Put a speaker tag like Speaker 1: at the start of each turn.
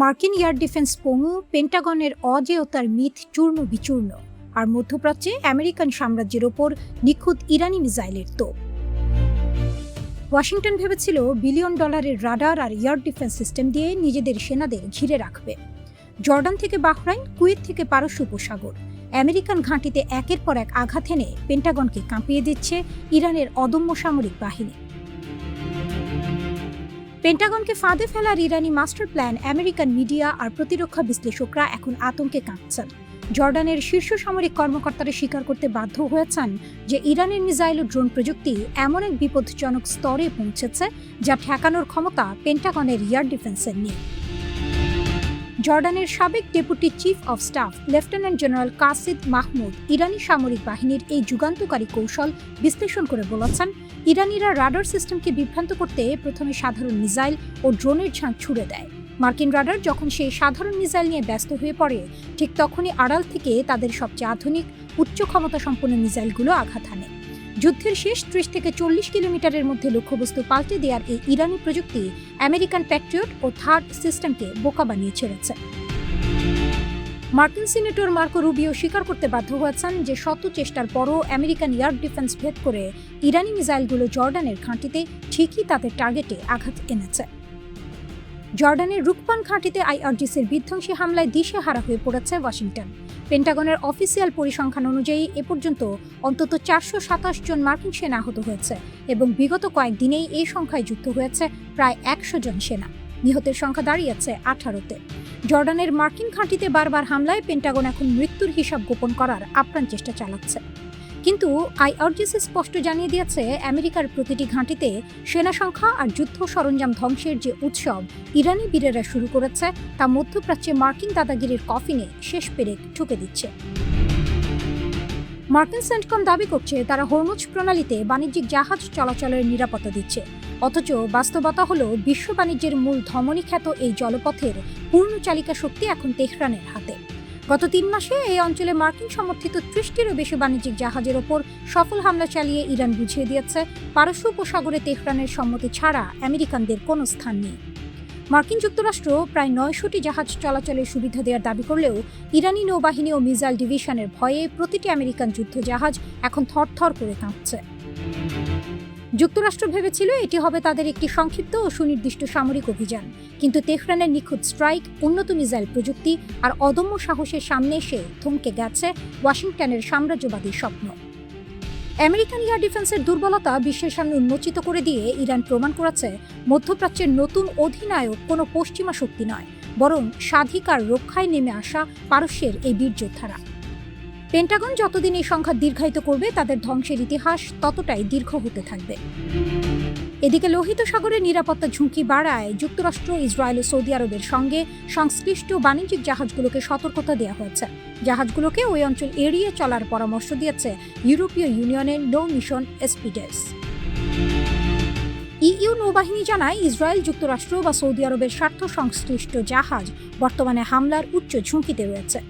Speaker 1: মার্কিন air defence পঙ্গু, পেন্টাগনের অজেয়তার myth চূর্ণ বিচূর্ণ, আর মধ্যপ্রাচ্যে আমেরিকান সাম্রাজ্যের ওপর নিখুঁত ইরানি মিসাইলের তোপ। ওয়াশিংটন ভেবেছিল $বিলিয়ন রাডার আর এয়ার ডিফেন্স সিস্টেম দিয়ে নিজেদের সেনাদের ঘিরে রাখবে। জর্ডান থেকে বাহরাইন, কুয়েত থেকে পারস্য উপসাগর, আমেরিকান ঘাঁটিতে একের পর এক আঘাত এনে পেন্টাগনকে কাঁপিয়ে দিচ্ছে ইরানের অদম্য সামরিক বাহিনী। পেন্টাগনকে ফাঁদে ফেলার ইরানি মাস্টার প্ল্যান আমেরিকান মিডিয়া আর প্রতিরক্ষা বিশ্লেষকরা এখন আতঙ্কে কাঁপছেন। জর্ডানের শীর্ষ সামরিক কর্মকর্তারা স্বীকার করতে বাধ্য হয়েছেন যে ইরানের মিসাইল ও ড্রোন প্রযুক্তি এমন এক বিপজ্জনক স্তরে পৌঁছেছে যা ঠেকানোর ক্ষমতা পেন্টাগনের এয়ার ডিফেন্সের নেই। জর্ডানের সাবেক deputy chief of staff lieutenant general Qasid Mahmoud ইরানি সামরিক বাহিনীর এই যুগান্তকারী কৌশল বিশ্লেষণ করে বলেছেন, ইরানিরা রাডার সিস্টেমকে বিভ্রান্ত করতে প্রথমে সাধারণ মিসাইল ও ড্রোনের ঝাঁক ছুড়ে দেয়। মার্কিন রাডার যখন সেই সাধারণ মিসাইল নিয়ে ব্যস্ত হয়ে পড়ে, ঠিক তখনই আড়াল থেকে তাদের সবচেয়ে আধুনিক উচ্চ ক্ষমতা সম্পন্ন মিসাইলগুলো আঘাত হানে। যুদ্ধের শেষ 30 থেকে 40 কিলোমিটারের মধ্যে লক্ষ্যবস্তু পাল্টে দেওয়ার এই ইরানি প্রযুক্তি আমেরিকান প্যাট্রিয়ট ও থার্ড সিস্টেমকে বোকা বানিয়ে ছেড়েছে। মার্কিন সিনেটর মার্কো রুবিও স্বীকার করতে বাধ্য হয়েছেন যে শত চেষ্টার পরও আমেরিকান এয়ার ডিফেন্স ভেদ করে ইরানি মিসাইলগুলো জর্ডানের ঘাঁটিতে ঠিকই তাদের টার্গেটে আঘাত এনেছে। জর্ডানের রুকপান ঘাঁটিতে আইআরজিসির বিধ্বংসী হামলায় দিশেহারা হয়ে পড়েছে ওয়াশিংটন। পেন্টাগনের অফিসিয়াল পরিসংখ্যান অনুযায়ী এ পর্যন্ত অন্তত 427 জন মার্কিন সেনা আহত হয়েছে এবং বিগত কয়েকদিনেই এই সংখ্যায় যুক্ত হয়েছে প্রায় 100 জন সেনা। নিহতের সংখ্যা দাঁড়িয়েছে 18-তে। জর্ডানের মার্কিন ঘাঁটিতে বারবার হামলায় পেন্টাগন এখন মৃত্যুর হিসাব গোপন করার আপ্রাণ চেষ্টা চালাচ্ছে। কিন্তু আইআরজিসি স্পষ্ট জানিয়ে দিয়েছে, আমেরিকার প্রতিটি ঘাঁটিতে সেনা সংখ্যা আর যুদ্ধ সরঞ্জাম ধ্বংসের যে উৎসব ইরানি বীরেরা শুরু করেছে তা মধ্যপ্রাচ্যে মার্কিন দাদাগিরির কফিনে শেষ পেরেক ঠুকে দিচ্ছে। মার্কিন সেন্টকম দাবি করছে তারা হরমুজ প্রণালীতে বাণিজ্যিক জাহাজ চলাচলের নিরাপত্তা দিচ্ছে, অথচ বাস্তবতা হলো বিশ্ব বাণিজ্যের মূল ধমনী খ্যাত এই জলপথের পূর্ণ চালিকা শক্তি এখন তেহরানের হাতে। গত 3 মাসে এই অঞ্চলে মার্কিন সমর্থিত 30টিরও বেশি বাণিজ্যিক জাহাজের ওপর সফল হামলা চালিয়ে ইরান বুঝিয়ে দিয়েছে পারস্য উপসাগরে তেহরানের সম্মতি ছাড়া আমেরিকানদের কোনো স্থান নেই। মার্কিন যুক্তরাষ্ট্র প্রায় 900টি জাহাজ চলাচলের সুবিধা দেওয়ার দাবি করলেও ইরানি নৌবাহিনী ও মিসাইল ডিভিশনের ভয়ে প্রতিটি আমেরিকান যুদ্ধ জাহাজ এখন থরথর করে কাঁপছে। যুক্তরাষ্ট্র ভেবেছিল এটি হবে তাদের একটি সংক্ষিপ্ত ও সুনির্দিষ্ট সামরিক অভিযান, কিন্তু তেহরানের নিখুঁত স্ট্রাইক, উন্নত মিসাইল প্রযুক্তি আর অদম্য সাহসের সামনে এসে থমকে গেছে ওয়াশিংটনের সাম্রাজ্যবাদী স্বপ্ন। আমেরিকান এয়ার ডিফেন্সের দুর্বলতা বিশ্বের সামনে উন্মোচিত করে দিয়ে ইরান প্রমাণ করেছে মধ্যপ্রাচ্যের নতুন অধিনায়ক কোনো পশ্চিমা শক্তি নয়, বরং স্বাধিকার রক্ষায় নেমে আসা পারস্যের এই বীর যোদ্ধারা। পেন্টাগন যতদিন এই সংখ্যা দীর্ঘায়িত করবে, তাদের ধ্বংসের ইতিহাস ততটাই দীর্ঘ হতে থাকবে। এদিকে লোহিত সাগরের নিরাপত্তা ঝুঁকি বাড়ায় যুক্তরাষ্ট্র, ইসরায়েল ও সৌদি আরবের সঙ্গে সংশ্লিষ্ট বাণিজ্যিক জাহাজগুলোকে সতর্কতা দেওয়া হয়েছে। জাহাজগুলোকে ওই অঞ্চল এড়িয়ে চলার পরামর্শ দিয়েছে ইউরোপীয় ইউনিয়নের নৌ মিশন এসপিডেস। ইইউ নৌবাহিনী জানায়, ইসরায়েল, যুক্তরাষ্ট্র বা সৌদি আরবের স্বার্থ সংশ্লিষ্ট জাহাজ বর্তমানে হামলার উচ্চ ঝুঁকিতে রয়েছে।